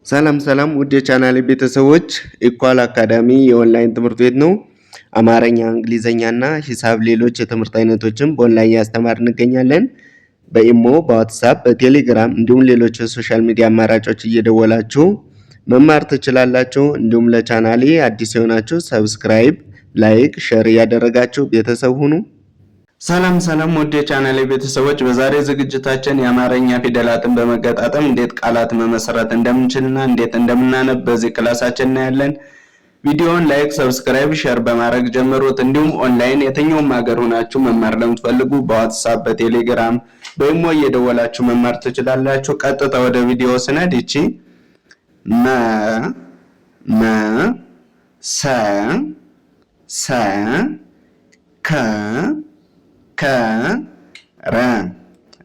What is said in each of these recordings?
ሰላም ውድ የቻናሌ ቤተሰቦች ኢኳል አካዳሚ የኦንላይን ትምህርት ቤት ነው። አማርኛ፣ እንግሊዘኛና ሂሳብ ሌሎች የትምህርት አይነቶችን በኦንላይን ያስተማር እንገኛለን። በኢሞ፣ በዋትስአፕ፣ በቴሌግራም እንዲሁም ሌሎች የሶሻል ሚዲያ አማራጮች እየደወላችሁ መማር ትችላላችሁ። እንዲሁም ለቻናሌ አዲስ የሆናችሁ ሰብስክራይብ፣ ላይክ፣ ሼር እያደረጋችሁ ቤተሰብ ሁኑ። ሰላም ውድ የቻናሌ ቤተሰቦች በዛሬ ዝግጅታችን የአማርኛ ፊደላትን በመገጣጠም እንዴት ቃላት መመስረት እንደምንችልና እንዴት እንደምናነብ በዚህ ክላሳችን እናያለን። ቪዲዮውን ላይክ፣ ሰብስክራይብ፣ ሼር በማድረግ ጀምሩት። እንዲሁም ኦንላይን የትኛውም ሀገር ሆናችሁ መማር ለምትፈልጉ በዋትስአፕ፣ በቴሌግራም፣ በኢሞ እየደወላችሁ መማር ትችላላችሁ። ቀጥታ ወደ ቪዲዮ ስነድ ይቺ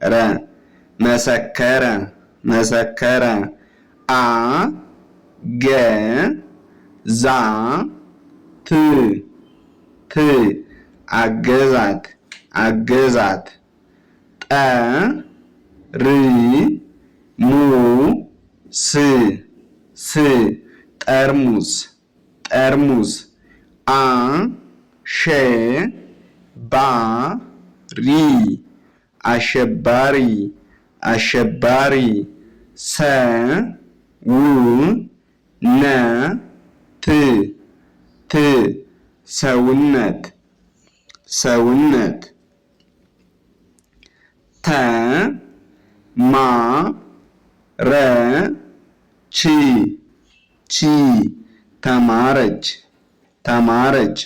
ረ መሰከረ አገዛት ጠርሙስ አሸባሪ ሰውነት ተማረች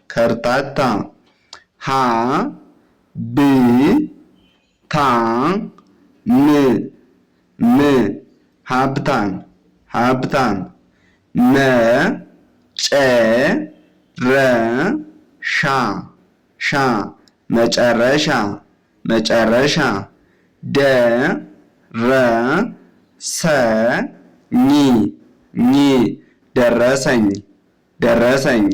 ከርታታ ሀብታም መጨረሻ ደረሰኝ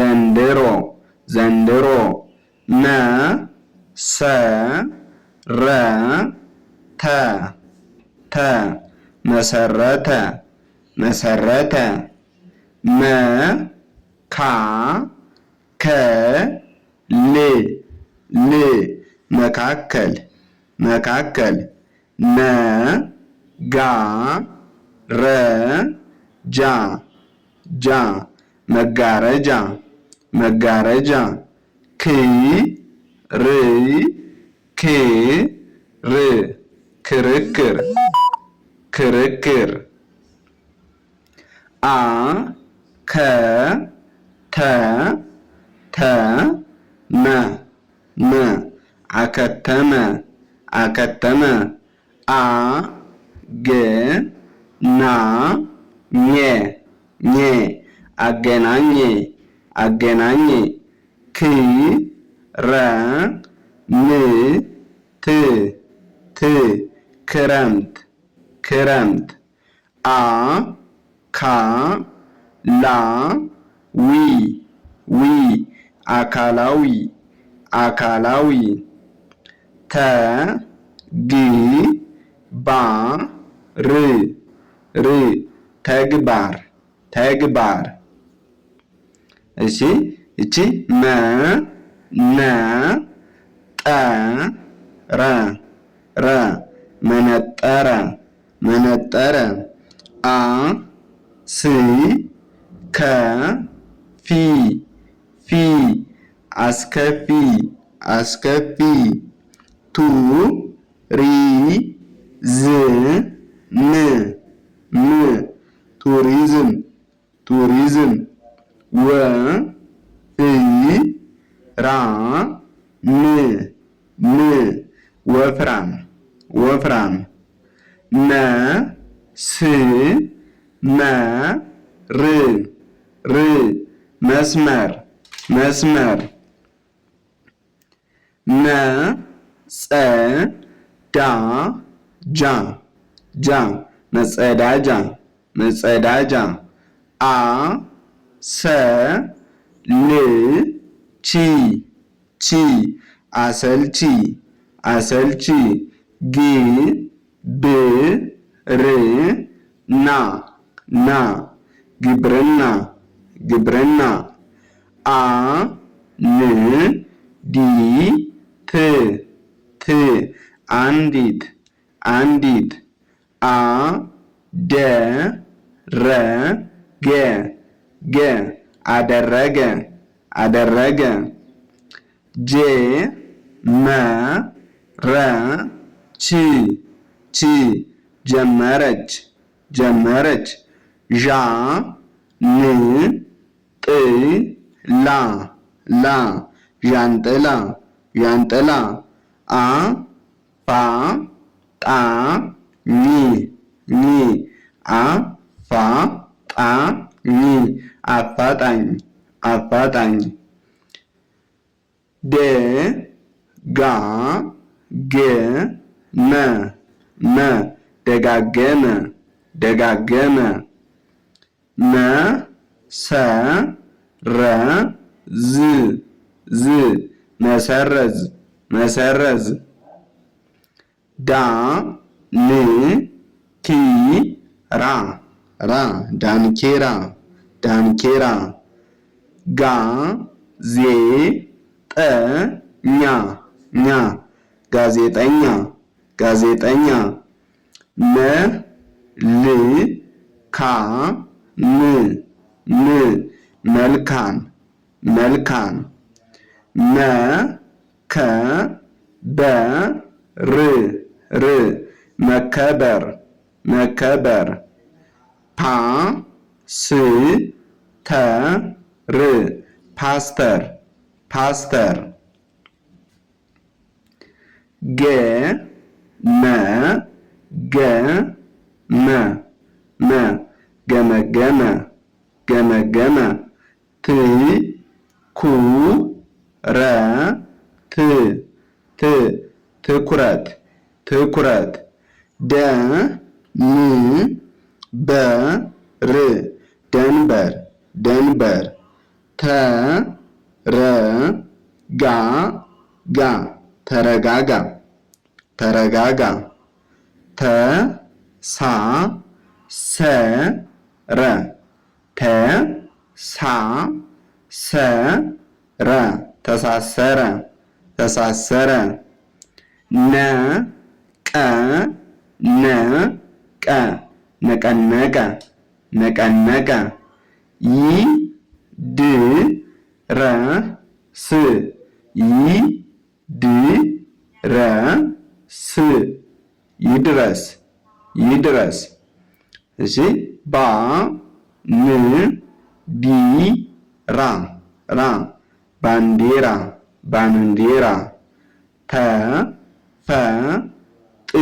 ዘንድሮ መሰረተ መካከል መጋረጃ ክርክር አከተመ አገናኘ ክረምት አካላዊ ተግባር እሺ እቺ መነጠረ አስከፊ ቱሪዝም ወፍራም መስመር መጸዳጃ መጸዳጃ አ ሰ ል ቺ ቺ አሰልቺ አሰልቺ ግ ብ ር ና ና ግብርና ግብርና አ ን ዲ ት ት አንዲት አንዲት አ ደ ረ ገ ገ አደረገ አደረገ ጀ መ ረ ች ች ጀመረች ጀመረች ዣ ን ጥ ላ ላ ዣንጥላ ዣንጥላ አ ፋ ጣ ኒ ኒ አ ፋ ጣ ኒ አፋጣኝ አፋጣኝ ደ ጋ ገ መ መ ደጋገመ ደጋገመ መ ሰ ረ ዝ ዝ መሰረዝ መሰረዝ ዳ ን ኪ ራ ራ ዳንኪራ ዳንኪራ ጋ ዜ ጠ ኛ ኛ ጋዜጠኛ ጋዜጠኛ መ ል ካ ም ም መልካም መልካም መ ከ በ ር ር መከበር መከበር ፓ ስ ተ ር ፓስተር ፓስተር ገ መ ገ መ መ ገመገመ ገመገመ ት ኩ ረ ት ት ትኩረት ትኩረት ደ ን በ ር ደንበር ደንበር ተ ረ ጋ ጋ ተረጋጋ ተረጋጋ ተ ሳ ሰ ረ ተ ሳ ሰ ረ ተሳሰረ ተሳሰረ ነ ቀ ነ ቀ ነቀነቀ ነቀነቀ ይ ድ ረ ስ ይ ድ ረ ስ ይድረስ ይድረስ እሺ ባ ን ዲ ራ ራ ባንዲራ ባንዲራ ተ ፈ ጥ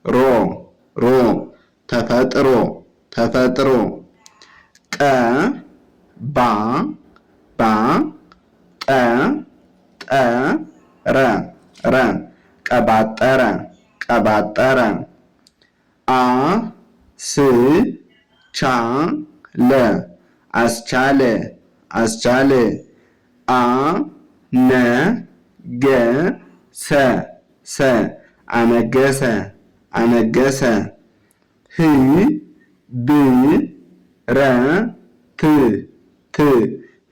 ሮ ሮ ተፈጥሮ ተፈጥሮ ቀ ባ ባ ጠ ጠ ረ ረ ቀባጠረ ቀባጠረ አ ስ ቻ ለ አስቻለ አስቻለ አ ነ ገ ሰ ሰ አነገሰ አነገሰ ህ ብ ረ ት ት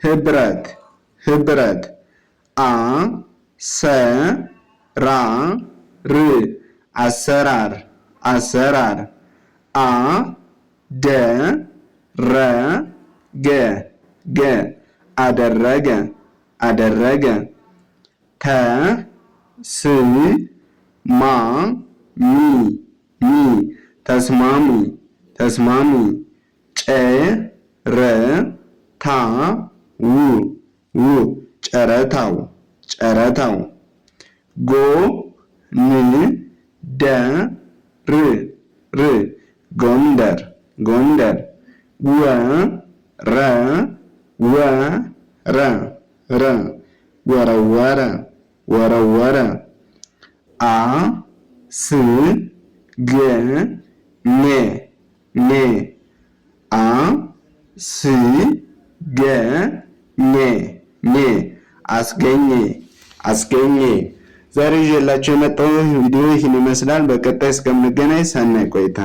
ህብረት ህብረት አ ሰ ራ ር አሰራር አሰራር አ ደ ረ ገ ገ አደረገ አደረገ ተ ስ ማ ሚ ሚ ተስማሚ ተስማሚ ጨ ረ ታ ው ው ጨረታው ጨረታው ጎ ን ደ ር ር ጎንደር ጎንደር ወ ረ ወ ረ ረ ወረወረ ወረወረ አ ስ ገ ኔ ኔ አ ስ ገ ኘ ኘ አስገኘ አስገኘ። ዛሬ ይዤላችሁ የመጣው ቪዲዮ ይህን ይመስላል። በቀጣይ እስከምንገናኝ ሰናይ ቆይታ